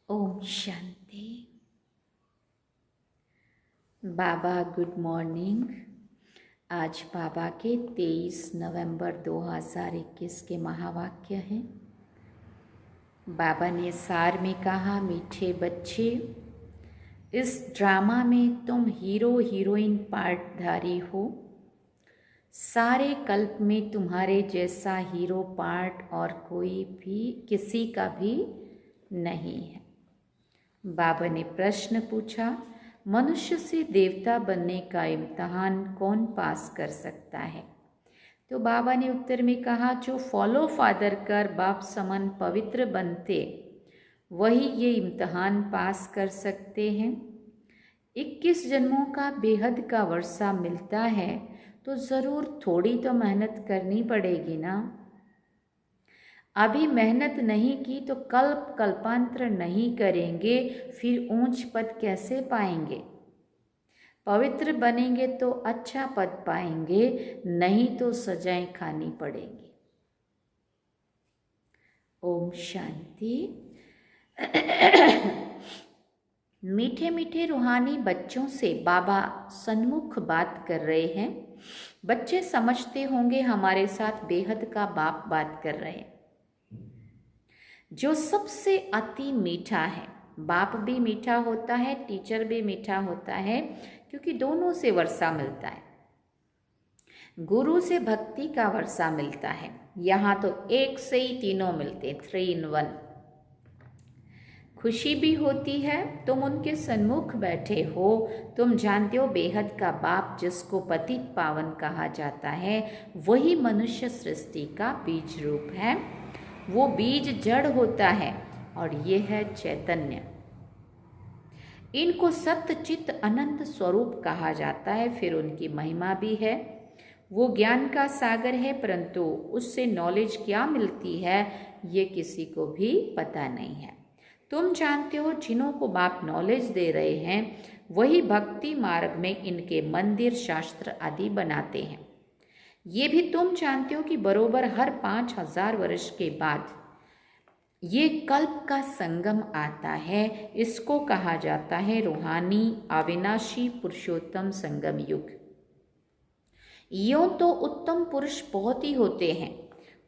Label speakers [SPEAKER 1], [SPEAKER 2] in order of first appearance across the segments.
[SPEAKER 1] ओम शांति। बाबा good morning. आज बाबा के 23 नवंबर 2021 के महावाक्य हैं। बाबा ने सार में कहा, मीठे बच्चे, इस ड्रामा में तुम हीरो हीरोइन पार्टधारी हो। सारे कल्प में तुम्हारे जैसा हीरो पार्ट और कोई भी किसी का भी नहीं है। बाबा ने प्रश्न पूछा, मनुष्य से देवता बनने का इम्तहान कौन पास कर सकता है? तो बाबा ने उत्तर में कहा, जो फॉलो फादर कर बाप समान पवित्र बनते वही ये इम्तहान पास कर सकते हैं। 21 जन्मों का बेहद का वर्षा मिलता है तो ज़रूर थोड़ी तो मेहनत करनी पड़ेगी ना। अभी मेहनत नहीं की तो कल्पांतर नहीं करेंगे, फिर ऊंच पद कैसे पाएंगे? पवित्र बनेंगे तो अच्छा पद पाएंगे, नहीं तो सजाएं खानी पड़ेंगी। ओम शांति। मीठे मीठे रूहानी बच्चों से बाबा सन्मुख बात कर रहे हैं। बच्चे समझते होंगे हमारे साथ बेहद का बाप बात कर रहे हैं, जो सबसे अति मीठा है। बाप भी मीठा होता है, टीचर भी मीठा होता है, क्योंकि दोनों से वर्षा मिलता है। गुरु से भक्ति का वर्षा मिलता है। यहाँ तो एक से ही तीनों मिलते, 3 in 1। खुशी भी होती है। तुम उनके सन्मुख बैठे हो। तुम जानते हो बेहद का बाप जिसको पतित पावन कहा जाता है वही मनुष्य सृष्टि का बीज रूप है। वो बीज जड़ होता है और ये है चैतन्य। इनको सत्य चित्त अनंत स्वरूप कहा जाता है। फिर उनकी महिमा भी है। वो ज्ञान का सागर है, परंतु उससे नॉलेज क्या मिलती है ये किसी को भी पता नहीं है। तुम जानते हो जिन्हों को बाप नॉलेज दे रहे हैं वही भक्ति मार्ग में इनके मंदिर शास्त्र आदि बनाते हैं। ये भी तुम जानते हो कि बरोबर हर 5000 वर्ष के बाद ये कल्प का संगम आता है। इसको कहा जाता है रूहानी अविनाशी पुरुषोत्तम संगम युग। यूं तो उत्तम पुरुष बहुत ही होते हैं,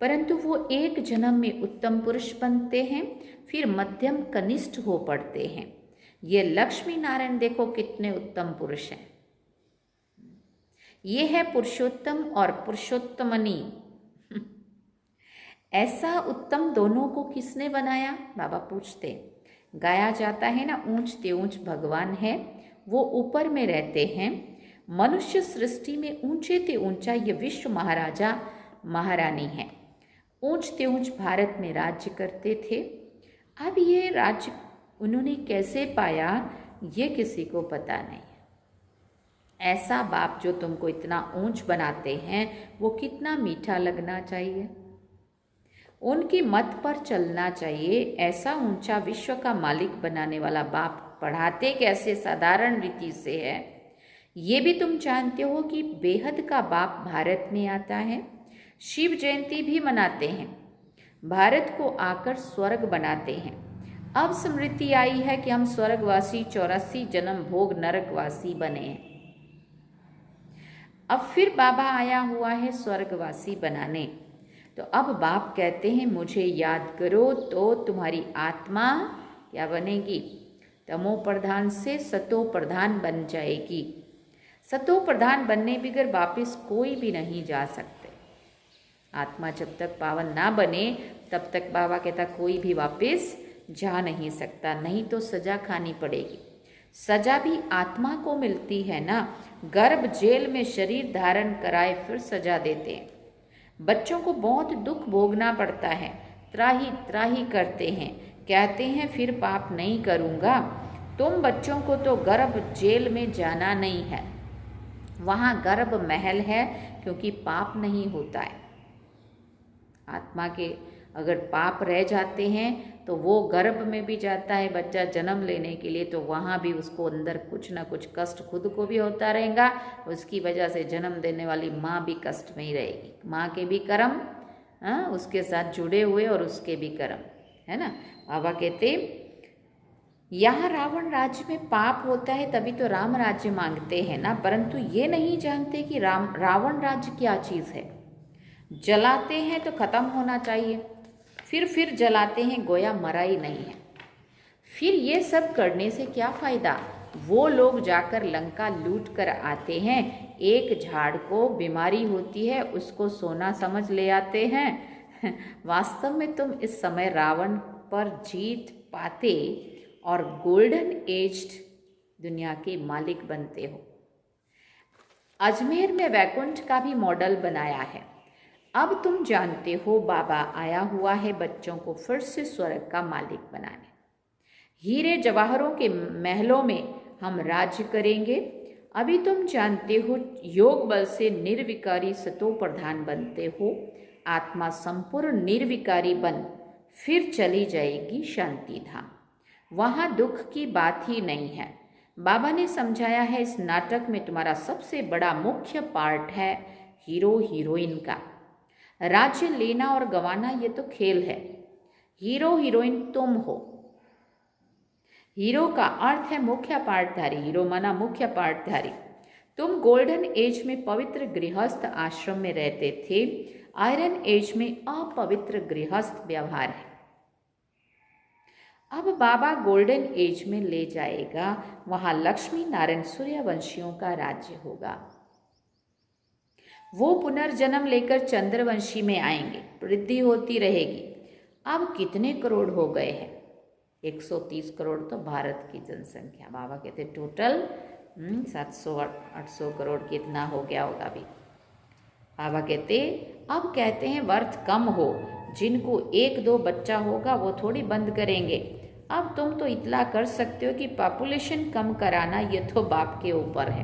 [SPEAKER 1] परंतु वो एक जन्म में उत्तम पुरुष बनते हैं, फिर मध्यम कनिष्ठ हो पड़ते हैं। ये लक्ष्मी नारायण देखो कितने उत्तम पुरुष हैं। ये है पुरुषोत्तम और पुरुषोत्तमनी। ऐसा उत्तम दोनों को किसने बनाया? बाबा पूछते। गाया जाता है ना, ऊंच ते ऊंच भगवान है, वो ऊपर में रहते हैं। मनुष्य सृष्टि में ऊंचे ते ऊंचा ये विश्व महाराजा महारानी है। ऊंच ते ऊंच भारत में राज्य करते थे। अब ये राज्य उन्होंने कैसे पाया ये किसी को पता नहीं। ऐसा बाप जो तुमको इतना ऊंच बनाते हैं वो कितना मीठा लगना चाहिए, उनकी मत पर चलना चाहिए। ऐसा ऊंचा विश्व का मालिक बनाने वाला बाप पढ़ाते कैसे साधारण रीति से है। ये भी तुम जानते हो कि बेहद का बाप भारत में आता है। शिव जयंती भी मनाते हैं, भारत को आकर स्वर्ग बनाते हैं। अब स्मृति आई है कि हम स्वर्गवासी 84 जन्म भोग नरकवासी बने हैं। अब फिर बाबा आया हुआ है स्वर्गवासी बनाने। तो अब बाप कहते हैं मुझे याद करो तो तुम्हारी आत्मा क्या बनेगी? तमो प्रधान से सतो प्रधान बन जाएगी। सतो प्रधान बनने बगैर वापिस कोई भी नहीं जा सकते। आत्मा जब तक पावन ना बने तब तक बाबा कहता कोई भी वापिस जा नहीं सकता, नहीं तो सजा खानी पड़ेगी। सजा भी आत्मा को मिलती है ना। गर्भ जेल में शरीर धारण कराए फिर सजा देते हैं। बच्चों को बहुत दुख भोगना पड़ता है, त्राही त्राही करते हैं, कहते हैं फिर पाप नहीं करूँगा। तुम बच्चों को तो गर्भ जेल में जाना नहीं है, वहाँ गर्भ महल है, क्योंकि पाप नहीं होता है। आत्मा के अगर पाप रह जाते हैं तो वो गर्भ में भी जाता है बच्चा जन्म लेने के लिए, तो वहाँ भी उसको अंदर कुछ ना कुछ कष्ट खुद को भी होता रहेगा। उसकी वजह से जन्म देने वाली माँ भी कष्ट में ही रहेगी। माँ के भी कर्म उसके साथ जुड़े हुए और उसके भी कर्म है ना। बाबा कहते यहाँ रावण राज्य में पाप होता है तभी तो राम राज्य मांगते हैं ना, परंतु ये नहीं जानते कि रावण राज्य क्या चीज़ है। जलाते हैं तो खत्म होना चाहिए, फिर जलाते हैं गोया मरा ही नहीं है। फिर ये सब करने से क्या फ़ायदा? वो लोग जाकर लंका लूट कर आते हैं, एक झाड़ को बीमारी होती है उसको सोना समझ ले आते हैं। वास्तव में तुम इस समय रावण पर जीत पाते और गोल्डन एज्ड दुनिया के मालिक बनते हो। अजमेर में वैकुंठ का भी मॉडल बनाया है। अब तुम जानते हो बाबा आया हुआ है बच्चों को फिर से स्वर्ग का मालिक बनाने। हीरे जवाहरों के महलों में हम राज्य करेंगे। अभी तुम जानते हो योग बल से निर्विकारी सतो प्रधान बनते हो। आत्मा संपूर्ण निर्विकारी बन फिर चली जाएगी शांति धाम। वहाँ दुख की बात ही नहीं है। बाबा ने समझाया है इस नाटक में तुम्हारा सबसे बड़ा मुख्य पार्ट है हीरो हीरोइन का। राज्य लेना और गंवाना ये तो खेल है, हीरो हीरोइन तुम हो। हीरो का अर्थ है मुख्य पार्टधारी, हीरो माना मुख्य पार्टधारी। तुम गोल्डन एज में पवित्र गृहस्थ आश्रम में रहते थे, आयरन एज में अपवित्र गृहस्थ व्यवहार है। अब बाबा गोल्डन एज में ले जाएगा, वहां लक्ष्मी नारायण सूर्यवंशियों का राज्य होगा। वो पुनर्जन्म लेकर चंद्रवंशी में आएंगे, वृद्धि होती रहेगी। अब कितने करोड़ हो गए हैं 130 करोड़ तो भारत की जनसंख्या। बाबा कहते टोटल 700-800 करोड़ कितना हो गया होगा अभी। बाबा कहते अब कहते हैं वर्थ कम हो, जिनको 1-2 बच्चा होगा वो थोड़ी बंद करेंगे। अब तुम तो इतला कर सकते हो कि पॉपुलेशन कम कराना ये तो बाप के ऊपर है।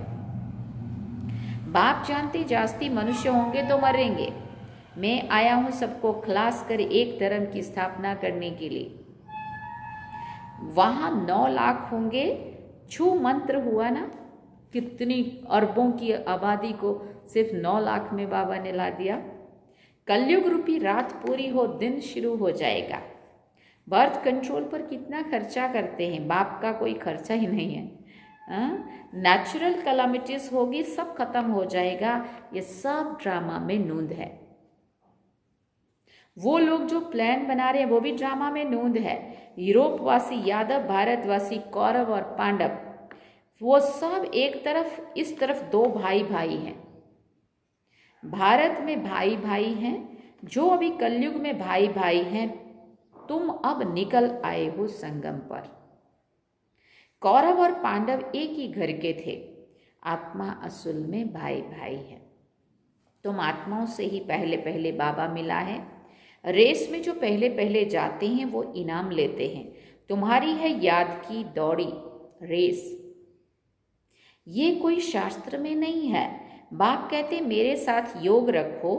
[SPEAKER 1] बाप जानते जास्ती मनुष्य होंगे तो मरेंगे। मैं आया हूं सबको खलास कर एक धर्म की स्थापना करने के लिए। वहां 9 लाख होंगे, छू मंत्र हुआ ना, कितनी अरबों की आबादी को सिर्फ 9 लाख में बाबा ने ला दिया। कलयुग रूपी रात पूरी हो, दिन शुरू हो जाएगा। बर्थ कंट्रोल पर कितना खर्चा करते हैं, बाप का कोई खर्चा ही नहीं है। नेचुरल कैलामिटीज होगी, सब खत्म हो जाएगा। ये सब ड्रामा में नूंद है। वो लोग जो प्लान बना रहे हैं वो भी ड्रामा में नूंद है। यूरोपवासी यादव, भारतवासी कौरव और पांडव, वो सब एक तरफ, इस तरफ 2 भाई भाई हैं। भारत में भाई भाई हैं, जो अभी कलयुग में भाई भाई हैं। तुम अब निकल आए हो संगम पर। कौरव और पांडव एक ही घर के थे। आत्मा असल में भाई भाई है। तुम आत्माओं से ही पहले पहले बाबा मिला है। रेस में जो पहले पहले जाते हैं वो इनाम लेते हैं। तुम्हारी है याद की दौड़ी रेस। ये कोई शास्त्र में नहीं है। बाप कहते मेरे साथ योग रखो।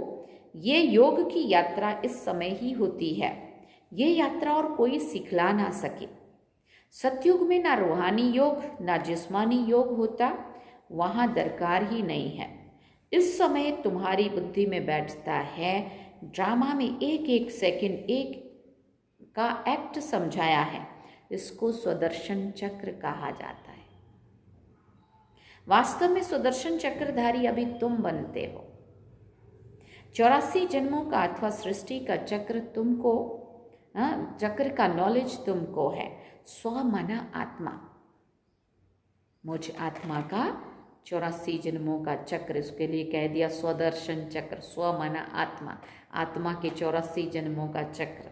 [SPEAKER 1] ये योग की यात्रा इस समय ही होती है। ये यात्रा और कोई सिखला ना सके। सतयुग में ना रूहानी योग ना जिस्मानी योग होता, वहाँ दरकार ही नहीं है। इस समय तुम्हारी बुद्धि में बैठता है। ड्रामा में एक एक सेकंड एक का एक्ट समझाया है। इसको स्वदर्शन चक्र कहा जाता है। वास्तव में स्वदर्शन चक्रधारी अभी तुम बनते हो। 84 जन्मों का अथवा सृष्टि का चक्र तुमको, चक्र का नॉलेज तुमको है। स्व माना आत्मा, मुझ आत्मा का 84 जन्मों का चक्र, इसके लिए कह दिया स्वदर्शन चक्र। स्व माना आत्मा, आत्मा के 84 जन्मों का चक्र।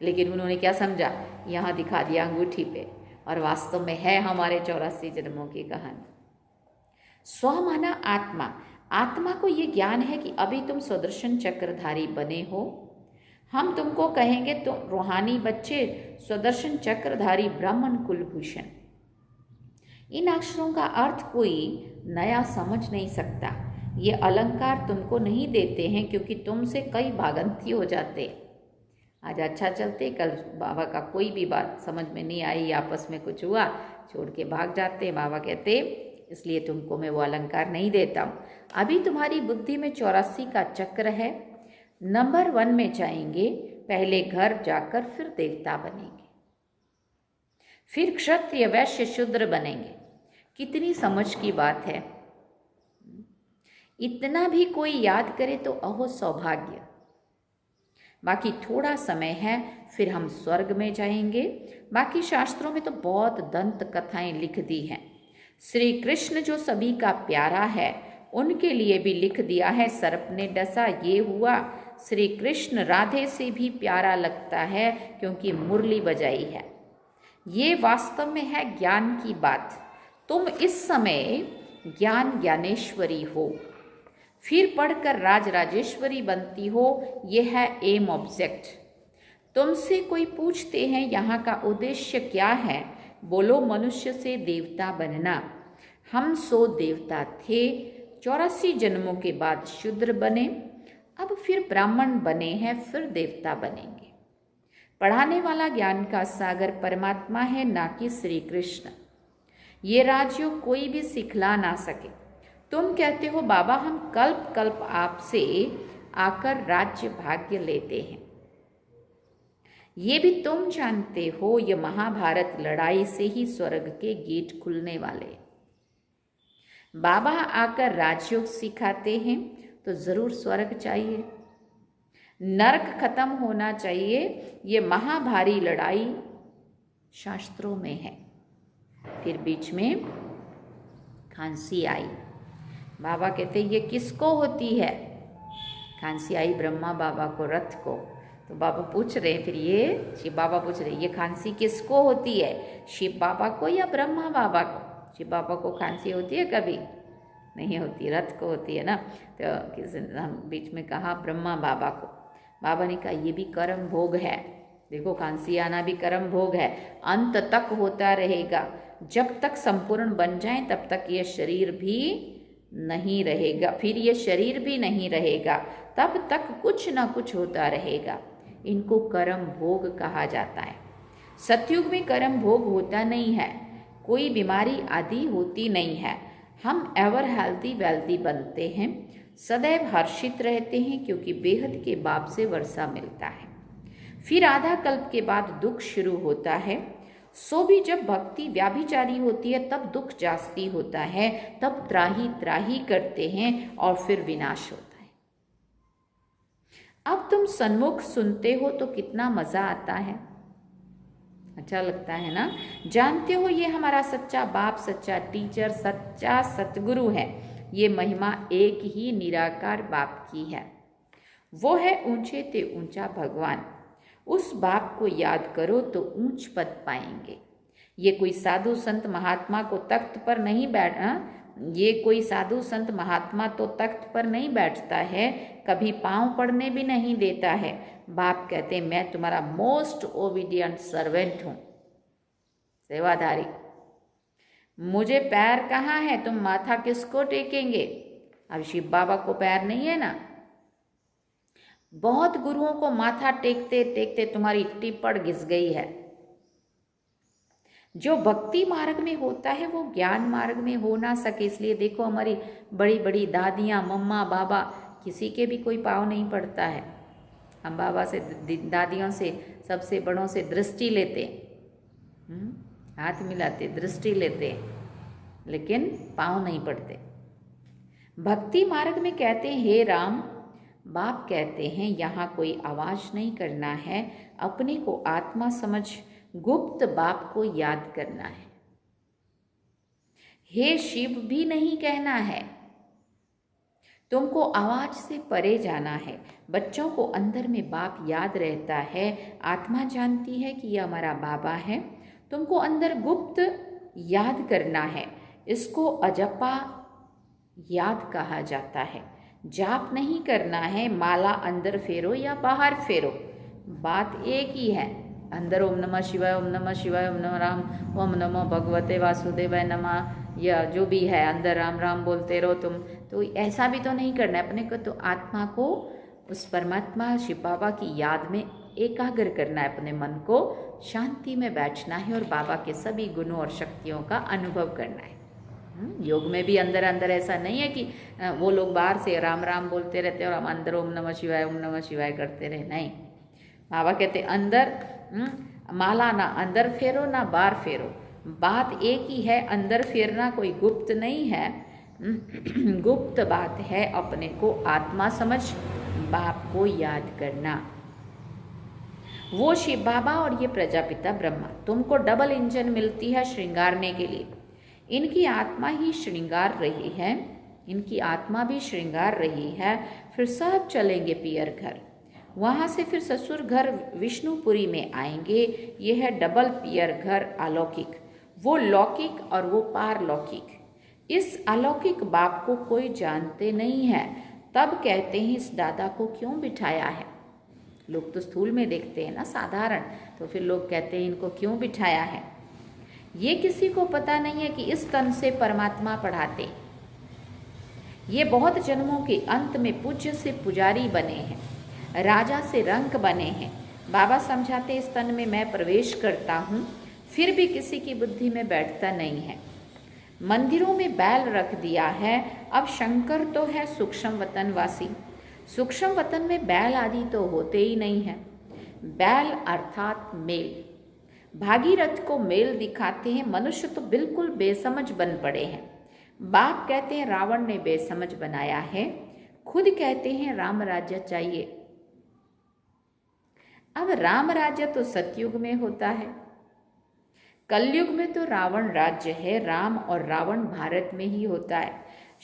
[SPEAKER 1] लेकिन उन्होंने क्या समझा, यहाँ दिखा दिया अंगूठी पे, और वास्तव में है हमारे 84 जन्मों की कहानी। स्व माना आत्मा, आत्मा को ये ज्ञान है कि अभी तुम स्वदर्शन चक्रधारी बने हो। हम तुमको कहेंगे तुम रूहानी बच्चे, स्वदर्शन चक्रधारी ब्राह्मण कुलभूषण। इन अक्षरों का अर्थ कोई नया समझ नहीं सकता। ये अलंकार तुमको नहीं देते हैं क्योंकि तुमसे कई भागंती हो जाते। आज अच्छा चलते, कल बाबा का कोई भी बात समझ में नहीं आई, आपस में कुछ हुआ, छोड़ के भाग जाते। बाबा कहते इसलिए तुमको मैं वो अलंकार नहीं देता हूँ। अभी तुम्हारी बुद्धि में 84 का चक्र है। नंबर 1 में जाएंगे, पहले घर जाकर फिर देवता बनेंगे, फिर क्षत्रिय वैश्य शूद्र बनेंगे। कितनी समझ की बात है। इतना भी कोई याद करे तो अहो सौभाग्य। बाकी थोड़ा समय है, फिर हम स्वर्ग में जाएंगे। बाकी शास्त्रों में तो बहुत दंत कथाएं लिख दी हैं। श्री कृष्ण जो सभी का प्यारा है, उनके लिए भी लिख दिया है। सर्प ने डसा ये हुआ। श्री कृष्ण राधे से भी प्यारा लगता है क्योंकि मुरली बजाई है। ये वास्तव में है ज्ञान की बात। तुम इस समय ज्ञान ज्ञानेश्वरी हो, फिर पढ़कर राज राजेश्वरी बनती हो। यह है एम ऑब्जेक्ट। तुमसे कोई पूछते हैं यहाँ का उद्देश्य क्या है, बोलो मनुष्य से देवता बनना। हम 100 देवता थे, 84 जन्मों के बाद शूद्र बने, अब फिर ब्राह्मण बने हैं, फिर देवता बनेंगे। पढ़ाने वाला ज्ञान का सागर परमात्मा है, ना कि श्री कृष्ण। ये राजयोग कोई भी सिखला ना सके। तुम कहते हो बाबा हम कल्प कल्प आपसे आकर राज्य भाग्य लेते हैं। ये भी तुम जानते हो, ये महाभारत लड़ाई से ही स्वर्ग के गेट खुलने वाले। बाबा आकर राजयोग सिखाते हैं तो जरूर स्वर्ग चाहिए, नरक खत्म होना चाहिए। ये महाभारी लड़ाई शास्त्रों में है। फिर बीच में खांसी आई। बाबा कहते ये किसको होती है? खांसी आई ब्रह्मा बाबा को, रथ को। तो बाबा पूछ रहे हैं, फिर ये शिव बाबा पूछ रहे हैं, ये खांसी किसको होती है, शिव बाबा को या ब्रह्मा बाबा को? शिव बाबा को खांसी होती है कभी नहीं होती, रथ को होती है ना। तो किसी हम बीच में कहा ब्रह्मा बाबा को। बाबा ने कहा ये भी कर्म भोग है, देखो खांसी आना भी कर्म भोग है, अंत तक होता रहेगा, जब तक संपूर्ण बन जाए तब तक ये शरीर भी नहीं रहेगा, फिर ये शरीर भी नहीं रहेगा, तब तक कुछ ना कुछ होता रहेगा। इनको कर्म भोग कहा जाता है। सतयुग में कर्म भोग होता नहीं है, कोई बीमारी आदि होती नहीं है, हम एवर हेल्दी वेल्दी बनते हैं, सदैव हर्षित रहते हैं क्योंकि बेहद के बाप से वर्षा मिलता है। फिर आधा कल्प के बाद दुख शुरू होता है, सो भी जब भक्ति व्याभिचारी होती है तब दुख जास्ती होता है, तब त्राही त्राही करते हैं और फिर विनाश होता है। अब तुम सन्मुख सुनते हो तो कितना मजा आता है, अच्छा लगता है ना। जानते हो ये हमारा सच्चा बाप, सच्चा टीचर, सच्चा सतगुरु है। ये महिमा एक ही निराकार बाप की है, वो है ऊंचे ते ऊंचा भगवान। उस बाप को याद करो तो ऊंच पद पाएंगे। ये कोई साधु संत महात्मा को तख्त पर नहीं ये कोई साधु संत महात्मा तो तख्त पर नहीं बैठता है, कभी पांव पड़ने भी नहीं देता है। बाप कहते मैं तुम्हारा मोस्ट ओबीडियंट सर्वेंट हूं, सेवाधारी। मुझे पैर कहाँ है, तुम माथा किसको टेकेंगे? अब शिव बाबा को पैर नहीं है ना। बहुत गुरुओं को माथा टेकते टेकते तुम्हारी टिप्पण घिस गई है। जो भक्ति मार्ग में होता है वो ज्ञान मार्ग में हो ना सके, इसलिए देखो हमारी बड़ी बड़ी दादियाँ, मम्मा, बाबा, किसी के भी कोई पाँव नहीं पड़ता है। हम बाबा से, दादियों से, सबसे बड़ों से दृष्टि लेते, हाथ मिलाते, दृष्टि लेते, लेकिन पाँव नहीं पड़ते। भक्ति मार्ग में कहते हैं हे राम, बाप कहते हैं यहाँ कोई आवाज नहीं करना है, अपने को आत्मा समझ गुप्त बाप को याद करना है। हे शिव भी नहीं कहना है, तुमको आवाज से परे जाना है। बच्चों को अंदर में बाप याद रहता है, आत्मा जानती है कि यह हमारा बाबा है। तुमको अंदर गुप्त याद करना है, इसको अजपा याद कहा जाता है। जाप नहीं करना है, माला अंदर फेरो या बाहर फेरो, बात एक ही है। अंदर ओम नमः शिवाय, ओम नमः शिवाय, ओम नमः राम, ओम नमो भगवते वासुदेवाय नमः, या जो भी है अंदर राम राम बोलते रहो तुम। तो ऐसा भी तो नहीं करना है, अपने को तो आत्मा को उस परमात्मा शिव बाबा की याद में एकाग्र करना है, अपने मन को शांति में बैठना है और बाबा के सभी गुणों और शक्तियों का अनुभव करना है। योग में भी अंदर अंदर ऐसा नहीं है कि वो लोग बाहर से राम राम बोलते रहते और हम अंदर ओम नमः शिवाय करते रहे, नहीं। बाबा कहते अंदर माला ना अंदर फेरो ना बाहर फेरो, बात एक ही है। अंदर फेरना कोई गुप्त नहीं है, गुप्त बात है अपने को आत्मा समझ बाप को याद करना। वो शिव बाबा और ये प्रजापिता ब्रह्मा तुमको डबल इंजन मिलती है श्रृंगारने के लिए। इनकी आत्मा ही श्रृंगार रही है, इनकी आत्मा भी श्रृंगार रही है। फिर सब चलेंगे पियर घर, वहाँ से फिर ससुर घर विष्णुपुरी में आएंगे। यह है डबल पियर घर अलौकिक, वो लौकिक और वो पारलौकिक। इस अलौकिक बाप को कोई जानते नहीं है, तब कहते हैं इस दादा को क्यों बिठाया है। लोग तो स्थूल में देखते हैं ना साधारण, तो फिर लोग कहते हैं इनको क्यों बिठाया है। ये किसी को पता नहीं है कि इस तन से परमात्मा पढ़ाते। ये बहुत जन्मों के अंत में पूज्य से पुजारी बने हैं, राजा से रंक बने हैं। बाबा समझाते इस तन में मैं प्रवेश करता हूँ, फिर भी किसी की बुद्धि में बैठता नहीं है। मंदिरों में बैल रख दिया है। अब शंकर तो है सूक्ष्म वतनवासी, सूक्ष्म वतन में बैल आदि तो होते ही नहीं है। बैल अर्थात मेल, भागीरथ को मेल दिखाते हैं। मनुष्य तो बिल्कुल बेसमझ बन पड़े हैं। बाप कहते हैं रावण ने बेसमझ बनाया है, खुद कहते हैं राम राज्य चाहिए। अब राम राज्य तो सतयुग में होता है, कलयुग में तो रावण राज्य है। राम और रावण भारत में ही होता है।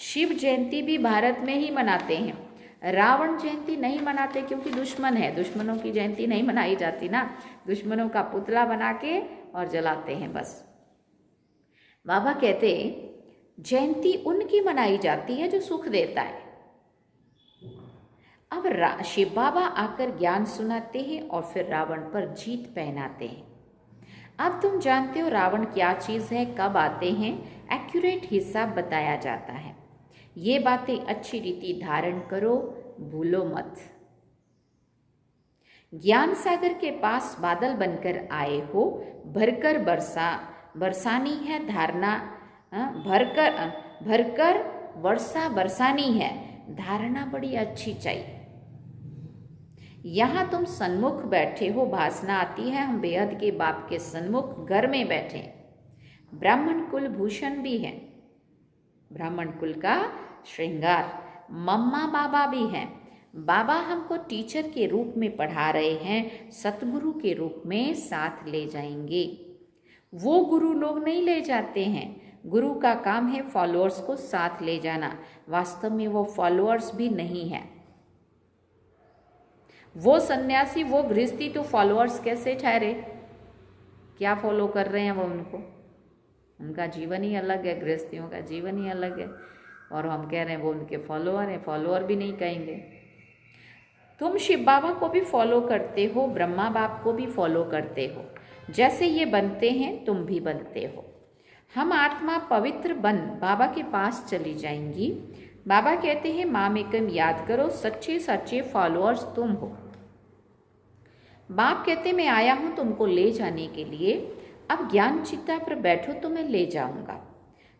[SPEAKER 1] शिव जयंती भी भारत में ही मनाते हैं। रावण जयंती नहीं मनाते क्योंकि दुश्मन है, दुश्मनों की जयंती नहीं मनाई जाती ना, दुश्मनों का पुतला बना के और जलाते हैं बस। बाबा कहते जयंती उनकी मनाई जाती है जो सुख देता है। अब शिव बाबा आकर ज्ञान सुनाते हैं और फिर रावण पर जीत पहनाते हैं। अब तुम जानते हो रावण क्या चीज़ है, कब आते हैं, एक्यूरेट हिसाब बताया जाता है। ये बातें अच्छी रीति धारण करो, भूलो मत। ज्ञान सागर के पास बादल बनकर आए हो, भरकर बरसानी है धारणा, भरकर वर्षा बरसानी है, धारणा बड़ी अच्छी चाहिए। यहाँ तुम सन्मुख बैठे हो, भासना आती है हम बेहद के बाप के सन्मुख घर में बैठे। ब्राह्मण कुल भूषण भी है, ब्राह्मण कुल का श्रृंगार। मम्मा बाबा भी हैं। बाबा हमको टीचर के रूप में पढ़ा रहे हैं, सतगुरु के रूप में साथ ले जाएंगे। वो गुरु लोग नहीं ले जाते हैं, गुरु का काम है फॉलोअर्स को साथ ले जाना। वास्तव में वो फॉलोअर्स भी नहीं है, वो सन्यासी, वो गृहस्थी तो फॉलोअर्स कैसे ठहरे? क्या फॉलो कर रहे हैं वो उनको? उनका जीवन ही अलग है, गृहस्थियों का जीवन ही अलग है, और हम कह रहे हैं वो उनके फॉलोअर हैं। फॉलोअर भी नहीं कहेंगे। तुम शिव बाबा को भी फॉलो करते हो, ब्रह्मा बाप को भी फॉलो करते हो। जैसे ये बनते हैं तुम भी बनते हो। हम आत्मा पवित्र बन बाबा के पास चली जाएंगी। बाबा कहते हैं माम एकम याद करो, सच्चे सच्चे फॉलोअर्स तुम हो। बाप कहते मैं आया हूं तुमको ले जाने के लिए। अब ज्ञान चित्ता पर बैठो तो मैं ले जाऊंगा।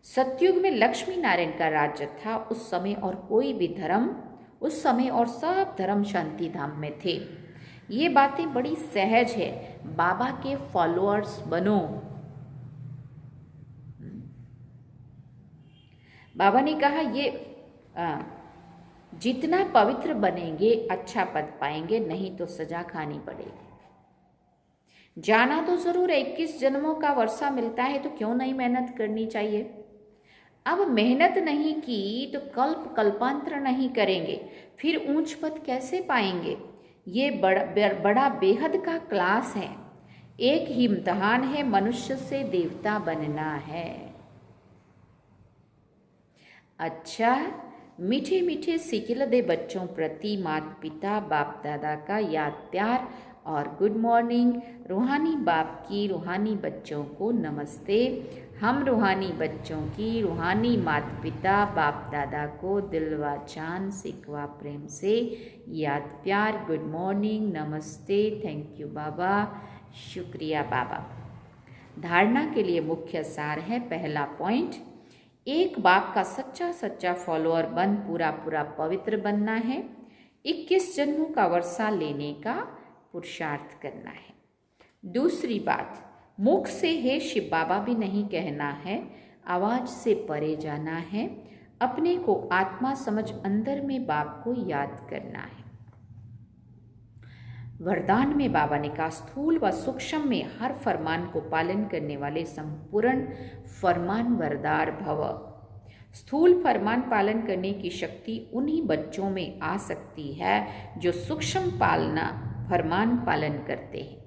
[SPEAKER 1] सतयुग में लक्ष्मी नारायण का राज्य था उस समय, और कोई भी धर्म उस समय, और सब धर्म शांति धाम में थे। ये बातें बड़ी सहज है। बाबा के फॉलोअर्स बनो। बाबा ने कहा ये जितना पवित्र बनेंगे अच्छा पद पाएंगे, नहीं तो सजा खानी पड़ेगी। जाना तो जरूर 21 जन्मों का वर्षा मिलता है, तो क्यों नहीं मेहनत करनी चाहिए। अब मेहनत नहीं की तो कल्पांतर नहीं करेंगे, फिर ऊंच पद कैसे पाएंगे। ये बड़ा बेहद का क्लास है। एक ही इम्तिहान है, मनुष्य से देवता बनना है। अच्छा, मीठे मीठे सिकिल दे बच्चों प्रति माता पिता बाप दादा का याद प्यार और गुड मॉर्निंग। रूहानी बाप की रूहानी बच्चों को नमस्ते। हम रूहानी बच्चों की रूहानी माता पिता बाप दादा को दिलवा चांद सिकवा प्रेम से याद प्यार, गुड मॉर्निंग, नमस्ते, थैंक यू बाबा, शुक्रिया बाबा। धारणा के लिए मुख्य सार है, पहला पॉइंट, एक बाप का सच्चा सच्चा फॉलोअर बन पूरा पूरा पवित्र बनना है। 21 जन्मों का वर्षा लेने का पुरुषार्थ करना है। दूसरी बात, मुख से हे शिव बाबा भी नहीं कहना है, आवाज से परे जाना है। अपने को आत्मा समझ अंदर में बाप को याद करना है। वरदान में बाबा ने कहा, स्थूल व सूक्ष्म में हर फरमान को पालन करने वाले संपूर्ण फरमान वरदार भव। स्थूल फरमान पालन करने की शक्ति उन्हीं बच्चों में आ सकती है जो सूक्ष्म फरमान पालन करते हैं।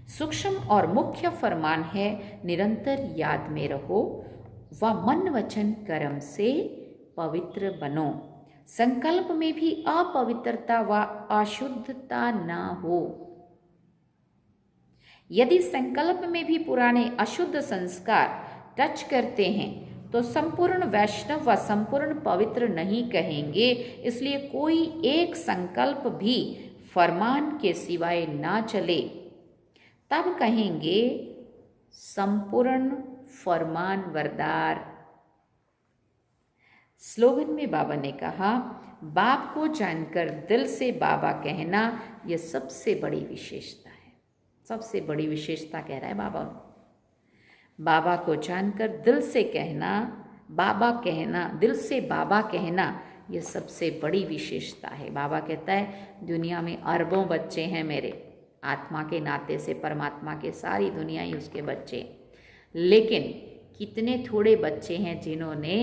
[SPEAKER 1] सूक्ष्म और मुख्य फरमान है, निरंतर याद में रहो व मन वचन कर्म से पवित्र बनो। संकल्प में भी अपवित्रता व अशुद्धता न हो। यदि संकल्प में भी पुराने अशुद्ध संस्कार टच करते हैं तो संपूर्ण वैष्णव व संपूर्ण पवित्र नहीं कहेंगे। इसलिए कोई एक संकल्प भी फरमान के सिवाय ना चले, तब कहेंगे संपूर्ण फरमान वरदार। स्लोगन में बाबा ने कहा, बाप को जानकर दिल से बाबा कहना, यह सबसे बड़ी विशेषता है। सबसे बड़ी विशेषता कह रहा है बाबा। बाबा को जानकर दिल से कहना, बाबा कहना, दिल से बाबा कहना, यह सबसे बड़ी विशेषता है। बाबा कहता है दुनिया में अरबों बच्चे हैं मेरे, आत्मा के नाते से परमात्मा के सारी दुनिया ही उसके बच्चे, लेकिन कितने थोड़े बच्चे हैं जिन्होंने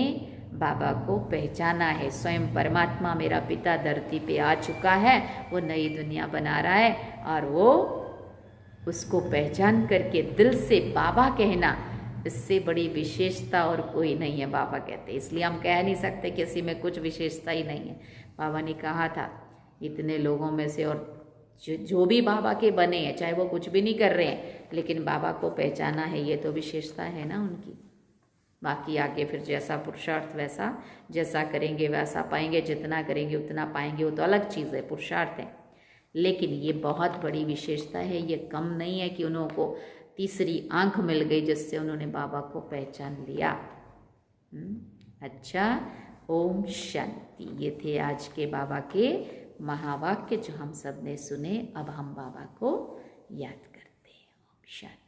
[SPEAKER 1] बाबा को पहचाना है। स्वयं परमात्मा मेरा पिता धरती पे आ चुका है, वो नई दुनिया बना रहा है और वो उसको पहचान करके दिल से बाबा कहना, इससे बड़ी विशेषता और कोई नहीं है, बाबा कहते। इसलिए हम कह नहीं सकते किसी में कुछ विशेषता ही नहीं है। बाबा ने कहा था इतने लोगों में से, और जो भी बाबा के बने हैं, चाहे वो कुछ भी नहीं कर रहे हैं, लेकिन बाबा को पहचाना है, ये तो विशेषता है ना उनकी। बाकी आगे फिर जैसा पुरुषार्थ वैसा, जैसा करेंगे वैसा पाएंगे, जितना करेंगे उतना पाएंगे, वो तो अलग चीज़ है, पुरुषार्थ है। लेकिन ये बहुत बड़ी विशेषता है, ये कम नहीं है कि उनको तीसरी आंख मिल गई जिससे उन्होंने बाबा को पहचान लिया। अच्छा, ओम शांति। ये थे आज के बाबा के महावाक्य जो हम सब ने सुने। अब हम बाबा को याद करते हैं। ओम शांति।